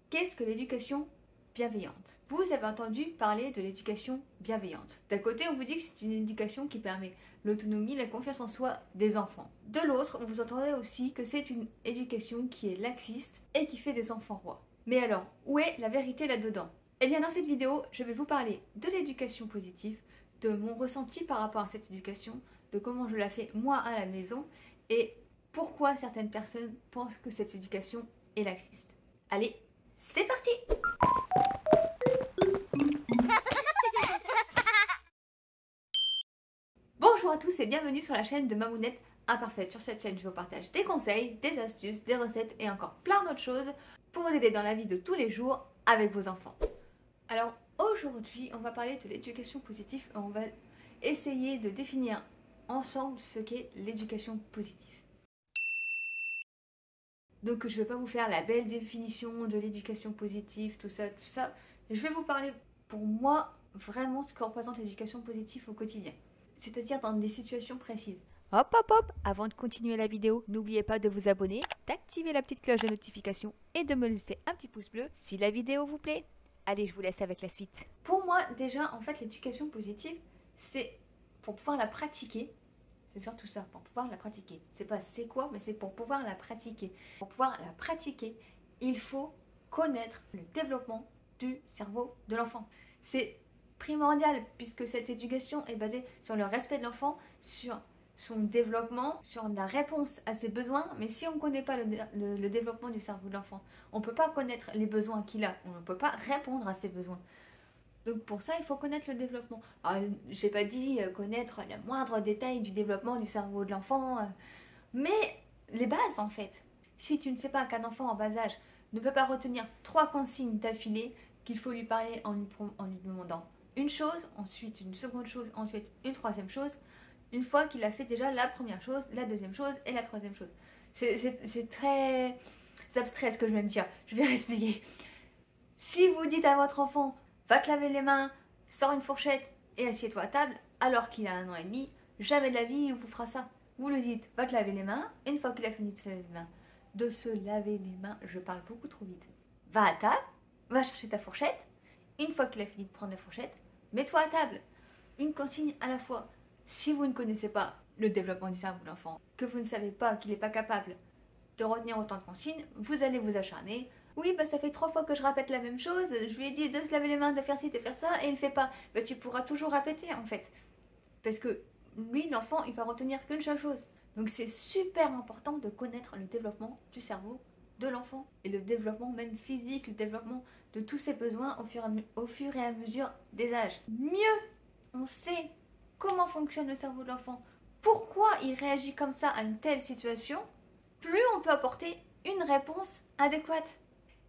Qu'est-ce que l'éducation bienveillante? Vous avez entendu parler de l'éducation bienveillante. D'un côté, on vous dit que c'est une éducation qui permet l'autonomie, la confiance en soi des enfants. De l'autre, vous entendrez aussi que c'est une éducation qui est laxiste et qui fait des enfants rois. Mais alors, où est la vérité là-dedans? Eh bien, dans cette vidéo, je vais vous parler de l'éducation positive, de mon ressenti par rapport à cette éducation, de comment je la fais moi à la maison et pourquoi certaines personnes pensent que cette éducation est laxiste. Allez, c'est parti! Bonjour à tous et bienvenue sur la chaîne de Mamounette Imparfaite. Sur cette chaîne, je vous partage des conseils, des astuces, des recettes et encore plein d'autres choses pour vous aider dans la vie de tous les jours avec vos enfants. Alors aujourd'hui, on va parler de l'éducation positive et on va essayer de définir ensemble ce qu'est l'éducation positive. Donc je ne vais pas vous faire la belle définition de l'éducation positive, tout ça, tout ça. Je vais vous parler pour moi vraiment ce que représente l'éducation positive au quotidien. C'est-à-dire dans des situations précises. Hop hop hop, avant de continuer la vidéo, n'oubliez pas de vous abonner, d'activer la petite cloche de notification et de me laisser un petit pouce bleu si la vidéo vous plaît. Allez, je vous laisse avec la suite. Pour moi, déjà, en fait, l'éducation positive, c'est pour pouvoir la pratiquer. C'est surtout ça, pour pouvoir la pratiquer. C'est pas c'est quoi, mais c'est pour pouvoir la pratiquer. Pour pouvoir la pratiquer, il faut connaître le développement du cerveau de l'enfant. C'est primordial puisque cette éducation est basée sur le respect de l'enfant, sur son développement, sur la réponse à ses besoins. Mais si on ne connaît pas le développement du cerveau de l'enfant, on ne peut pas connaître les besoins qu'il a, on ne peut pas répondre à ses besoins. Donc pour ça, il faut connaître le développement. Alors, j'ai pas dit connaître le moindre détail du développement du cerveau de l'enfant, mais les bases en fait. Si tu ne sais pas qu'un enfant en bas âge ne peut pas retenir 3 consignes d'affilée, qu'il faut lui parler en lui demandant une chose, ensuite une seconde chose, ensuite une troisième chose, une fois qu'il a fait déjà la première chose, la deuxième chose et la troisième chose. C'est très abstrait ce que je viens de dire. Je vais expliquer. Si vous dites à votre enfant va te laver les mains, sors une fourchette et assieds-toi à table, alors qu'il a 1 an et demi, jamais de la vie il vous fera ça. Vous lui dites va te laver les mains, et une fois qu'il a fini de se laver les mains, je parle beaucoup trop vite. Va à table, va chercher ta fourchette, une fois qu'il a fini de prendre la fourchette, mets-toi à table. Une consigne à la fois. Si vous ne connaissez pas le développement du cerveau de l'enfant, que vous ne savez pas qu'il n'est pas capable de retenir autant de consignes, vous allez vous acharner. Oui, bah ça fait 3 fois que je répète la même chose, je lui ai dit de se laver les mains, de faire ci, de faire ça, et il ne fait pas. Bah tu pourras toujours répéter en fait. Parce que lui, l'enfant, il va retenir qu'une seule chose. Donc c'est super important de connaître le développement du cerveau de l'enfant. Et le développement même physique, le développement de tous ses besoins au fur et à mesure des âges. Mieux on sait comment fonctionne le cerveau de l'enfant, pourquoi il réagit comme ça à une telle situation, plus on peut apporter une réponse adéquate.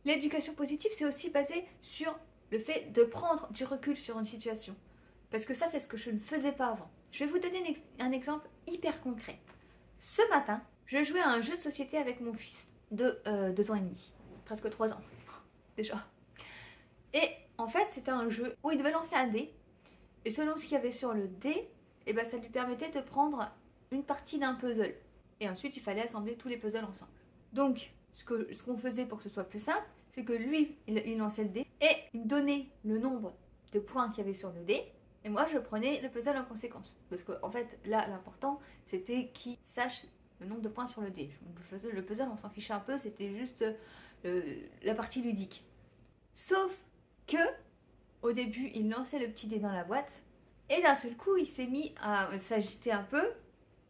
L'éducation positive, c'est aussi basé sur le fait de prendre du recul sur une situation. Parce que ça, c'est ce que je ne faisais pas avant. Je vais vous donner un exemple hyper concret. Ce matin, je jouais à un jeu de société avec mon fils de 2 ans et demi, presque 3 ans déjà. Et en fait, c'était un jeu où il devait lancer un dé. Et selon ce qu'il y avait sur le dé, eh ben, ça lui permettait de prendre une partie d'un puzzle. Et ensuite, il fallait assembler tous les puzzles ensemble. Donc, ce qu'on faisait pour que ce soit plus simple, c'est que lui, il lançait le dé et il me donnait le nombre de points qu'il y avait sur le dé. Et moi, je prenais le puzzle en conséquence. Parce qu'en fait, là, l'important, c'était qu'il sache le nombre de points sur le dé. Le puzzle, on s'en fichait un peu, c'était juste la partie ludique. Sauf que, au début, il lançait le petit dé dans la boîte. Et d'un seul coup, il s'est mis à s'agiter un peu.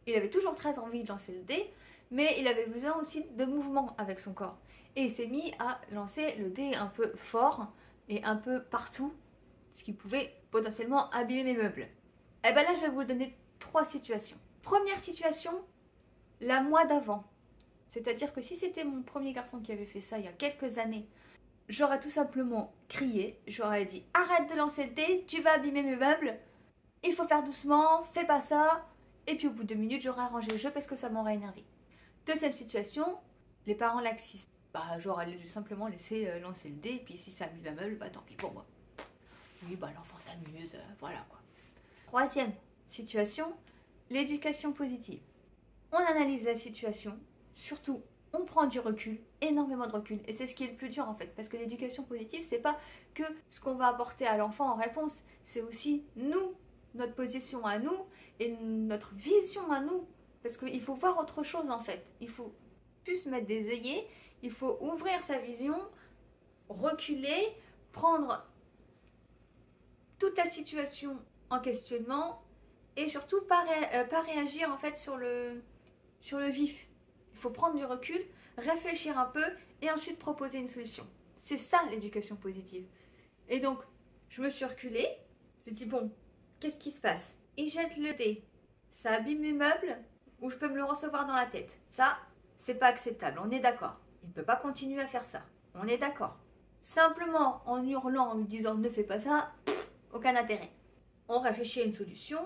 Il avait toujours très envie de lancer le dé, mais il avait besoin aussi de mouvement avec son corps. Et il s'est mis à lancer le dé un peu fort et un peu partout, ce qui pouvait potentiellement abîmer mes meubles. Et bien là, je vais vous donner 3 situations. Première situation, la mois d'avant. C'est-à-dire que si c'était mon premier garçon qui avait fait ça il y a quelques années, j'aurais tout simplement crié, j'aurais dit arrête de lancer le dé, tu vas abîmer mes meubles, il faut faire doucement, fais pas ça. Et puis au bout de 2 minutes, j'aurais arrangé le jeu parce que ça m'aurait énervé. Deuxième situation, les parents laxistes. Bah j'aurais simplement laissé lancer le dé, et puis si ça abîme ma meuble, bah tant pis pour moi. Oui, bah l'enfant s'amuse, voilà quoi. Troisième situation, l'éducation positive. On analyse la situation, surtout on prend du recul, énormément de recul. Et c'est ce qui est le plus dur en fait, parce que l'éducation positive, c'est pas que ce qu'on va apporter à l'enfant en réponse, c'est aussi nous, notre position à nous et notre vision à nous. Parce qu'il faut voir autre chose en fait. Il faut plus mettre des œillets, il faut ouvrir sa vision, reculer, prendre toute la situation en questionnement et surtout pas réagir en fait sur le vif. Il faut prendre du recul, réfléchir un peu et ensuite proposer une solution. C'est ça l'éducation positive. Et donc, je me suis reculée, je me dis bon, qu'est-ce qui se passe? Il jette le dé, ça abîme mes meubles ou je peux me le recevoir dans la tête. Ça, c'est pas acceptable, on est d'accord. Il ne peut pas continuer à faire ça, on est d'accord. Simplement en hurlant, en lui disant ne fais pas ça, aucun intérêt. On réfléchit à une solution.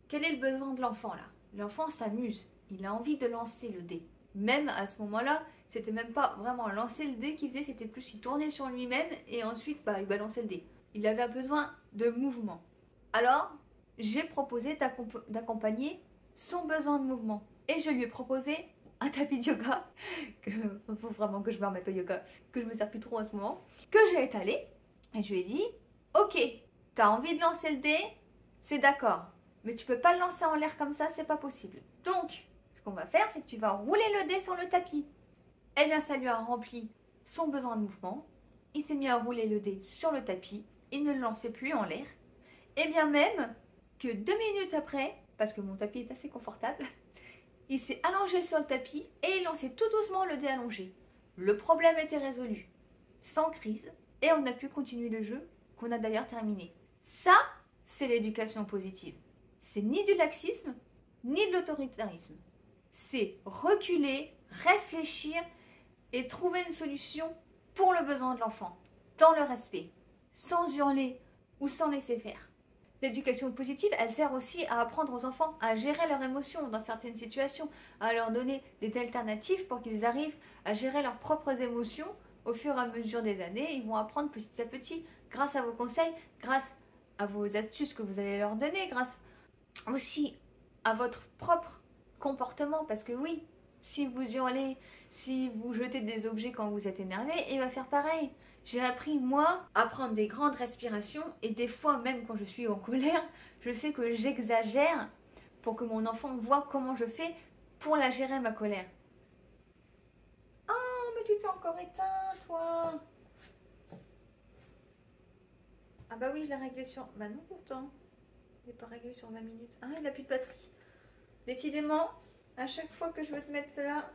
Quel est le besoin de l'enfant là? L'enfant s'amuse, il a envie de lancer le dé. Même à ce moment-là, c'était même pas vraiment lancer le dé qu'il faisait, c'était plus il tournait sur lui-même et ensuite il balançait le dé. Il avait besoin de mouvement. Alors, j'ai proposé d'accompagner son besoin de mouvement. Et je lui ai proposé un tapis de yoga, il faut vraiment que je me remette au yoga, que je me sers plus trop en ce moment, que j'ai étalé et je lui ai dit, ok, t'as envie de lancer le dé, c'est d'accord, mais tu peux pas le lancer en l'air comme ça, c'est pas possible. Donc, ce qu'on va faire, c'est que tu vas rouler le dé sur le tapis. Eh bien, ça lui a rempli son besoin de mouvement. Il s'est mis à rouler le dé sur le tapis. Il ne le lançait plus en l'air. Et bien même que 2 minutes après, parce que mon tapis est assez confortable, il s'est allongé sur le tapis et il lançait tout doucement le dé allongé. Le problème était résolu, sans crise, et on a pu continuer le jeu, qu'on a d'ailleurs terminé. Ça, c'est l'éducation positive. C'est ni du laxisme, ni de l'autoritarisme. C'est reculer, réfléchir et trouver une solution pour le besoin de l'enfant, dans le respect, sans hurler ou sans laisser faire. L'éducation positive, elle sert aussi à apprendre aux enfants à gérer leurs émotions dans certaines situations, à leur donner des alternatives pour qu'ils arrivent à gérer leurs propres émotions au fur et à mesure des années. Ils vont apprendre petit à petit, grâce à vos conseils, grâce à vos astuces que vous allez leur donner, grâce aussi à votre propre comportement, parce que oui, si vous hurlez, si vous jetez des objets quand vous êtes énervé, il va faire pareil. J'ai appris, moi, à prendre des grandes respirations et des fois, même quand je suis en colère, je sais que j'exagère pour que mon enfant voit comment je fais pour la gérer, ma colère. Oh, mais tu t'es encore éteint, toi. Ah bah oui, je l'ai réglé sur... Bah non, pourtant. Il n'est pas réglé sur 20 minutes. Ah, il n'a plus de batterie. Décidément, à chaque fois que je veux te mettre là,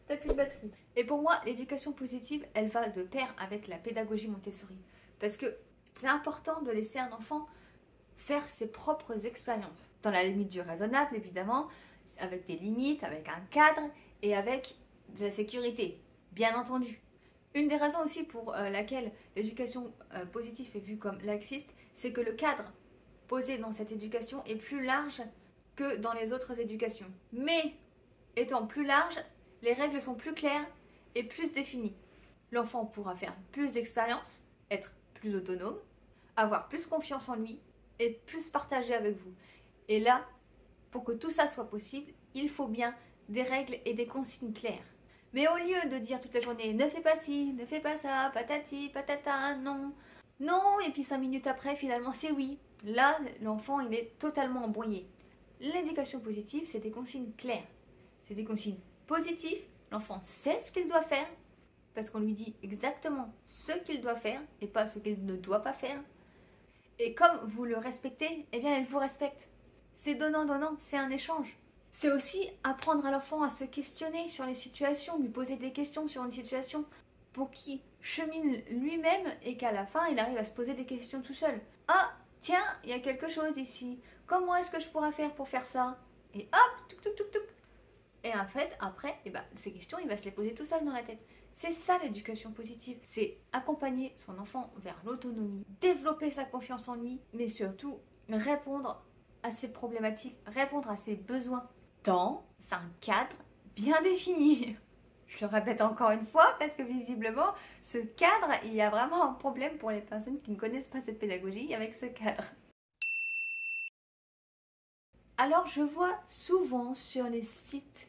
t'as plus de batterie. Et pour moi, l'éducation positive, elle va de pair avec la pédagogie Montessori. Parce que c'est important de laisser un enfant faire ses propres expériences. Dans la limite du raisonnable, évidemment, avec des limites, avec un cadre et avec de la sécurité, bien entendu. Une des raisons aussi pour laquelle l'éducation positive est vue comme laxiste, c'est que le cadre posé dans cette éducation est plus large que dans les autres éducations. Mais, étant plus large, les règles sont plus claires et plus définies. L'enfant pourra faire plus d'expériences, être plus autonome, avoir plus confiance en lui et plus partager avec vous. Et là, pour que tout ça soit possible, il faut bien des règles et des consignes claires. Mais au lieu de dire toute la journée « ne fais pas ci, ne fais pas ça, patati, patata, non », non, et puis 5 minutes après, finalement, c'est oui. Là, l'enfant, il est totalement embrouillé. L'éducation positive, c'est des consignes claires. C'est des consignes positives. L'enfant sait ce qu'il doit faire parce qu'on lui dit exactement ce qu'il doit faire et pas ce qu'il ne doit pas faire. Et comme vous le respectez, eh bien, il vous respecte. C'est donnant-donnant, c'est un échange. C'est aussi apprendre à l'enfant à se questionner sur les situations, lui poser des questions sur une situation pour qu'il chemine lui-même et qu'à la fin, il arrive à se poser des questions tout seul. Ah, tiens, il y a quelque chose ici. Comment est-ce que je pourrais faire pour faire ça? Et hop, touc, touc, touc, touc. Et en fait, après, ces questions, il va se les poser tout seul dans la tête. C'est ça l'éducation positive. C'est accompagner son enfant vers l'autonomie, développer sa confiance en lui, mais surtout répondre à ses problématiques, répondre à ses besoins dans un cadre bien défini. Je le répète encore une fois parce que visiblement, ce cadre, il y a vraiment un problème pour les personnes qui ne connaissent pas cette pédagogie avec ce cadre. Alors, je vois souvent sur les sites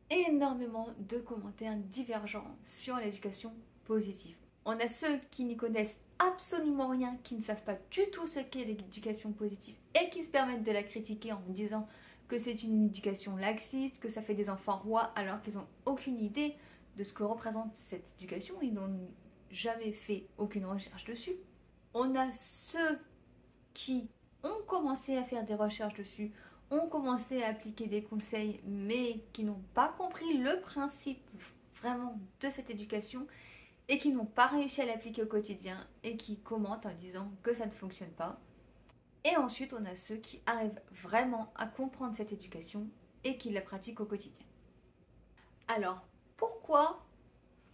énormément de commentaires divergents sur l'éducation positive. On a ceux qui n'y connaissent absolument rien, qui ne savent pas du tout ce qu'est l'éducation positive et qui se permettent de la critiquer en disant que c'est une éducation laxiste, que ça fait des enfants rois alors qu'ils n'ont aucune idée de ce que représente cette éducation. Ils n'ont jamais fait aucune recherche dessus. On a ceux qui ont commencé à faire des recherches dessus, ont commencé à appliquer des conseils, mais qui n'ont pas compris le principe vraiment de cette éducation et qui n'ont pas réussi à l'appliquer au quotidien et qui commentent en disant que ça ne fonctionne pas. Et ensuite, on a ceux qui arrivent vraiment à comprendre cette éducation et qui la pratiquent au quotidien. Alors, pourquoi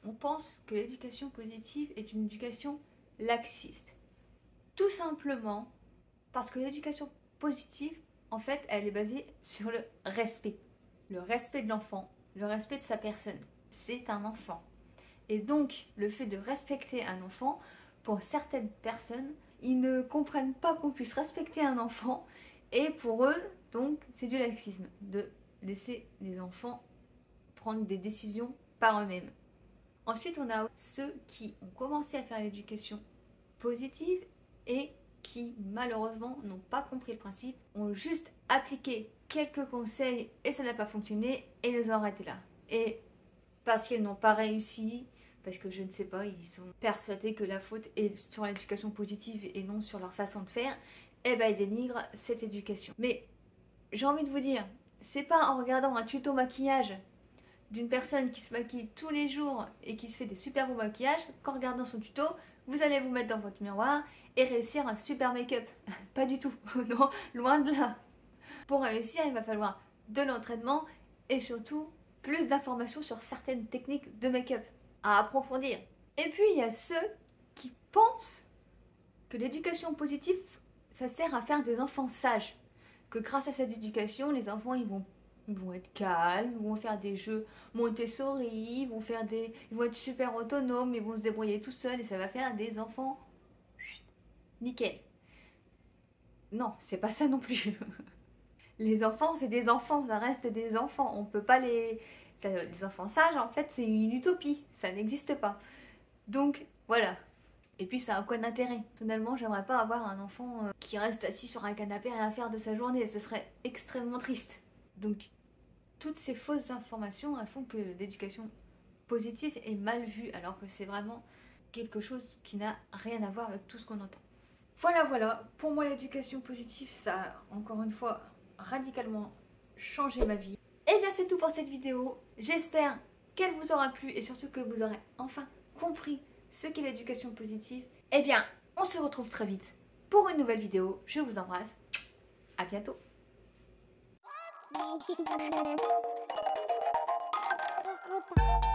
on pense que l'éducation positive est une éducation laxiste? Tout simplement parce que l'éducation positive, en fait, elle est basée sur le respect. Le respect de l'enfant, le respect de sa personne. C'est un enfant. Et donc, le fait de respecter un enfant, pour certaines personnes, ils ne comprennent pas qu'on puisse respecter un enfant. Et pour eux, donc, c'est du laxisme, de laisser les enfants prendre des décisions par eux-mêmes. Ensuite, on a ceux qui ont commencé à faire l'éducation positive et qui, malheureusement, n'ont pas compris le principe, ont juste appliqué quelques conseils et ça n'a pas fonctionné et les ont arrêtés là. Et parce qu'ils n'ont pas réussi, parce que je ne sais pas, ils sont persuadés que la faute est sur l'éducation positive et non sur leur façon de faire, et ben ils dénigrent cette éducation. Mais j'ai envie de vous dire, c'est pas en regardant un tuto maquillage d'une personne qui se maquille tous les jours et qui se fait des super beaux maquillages qu'en regardant son tuto, vous allez vous mettre dans votre miroir et réussir un super make-up. Pas du tout, non, loin de là. Pour réussir, il va falloir de l'entraînement et surtout plus d'informations sur certaines techniques de make-up à approfondir. Et puis il y a ceux qui pensent que l'éducation positive, ça sert à faire des enfants sages. Que grâce à cette éducation, les enfants ils vont être calmes, ils vont faire des jeux Montessori, ils vont être super autonomes, ils vont se débrouiller tout seuls et ça va faire des enfants nickel. Non, c'est pas ça non plus. Les enfants, c'est des enfants, ça reste des enfants. On peut pas les enfants sages, en fait, c'est une utopie, ça n'existe pas. Donc voilà. Et puis ça a quoi d'intérêt? Personnellement, j'aimerais pas avoir un enfant qui reste assis sur un canapé à rien faire de sa journée, ce serait extrêmement triste. Donc toutes ces fausses informations, elles font que l'éducation positive est mal vue, alors que c'est vraiment quelque chose qui n'a rien à voir avec tout ce qu'on entend. Voilà, pour moi l'éducation positive, ça a encore une fois radicalement changé ma vie. Et bien c'est tout pour cette vidéo, j'espère qu'elle vous aura plu et surtout que vous aurez enfin compris ce qu'est l'éducation positive. Et bien, on se retrouve très vite pour une nouvelle vidéo, je vous embrasse, à bientôt. Thank you.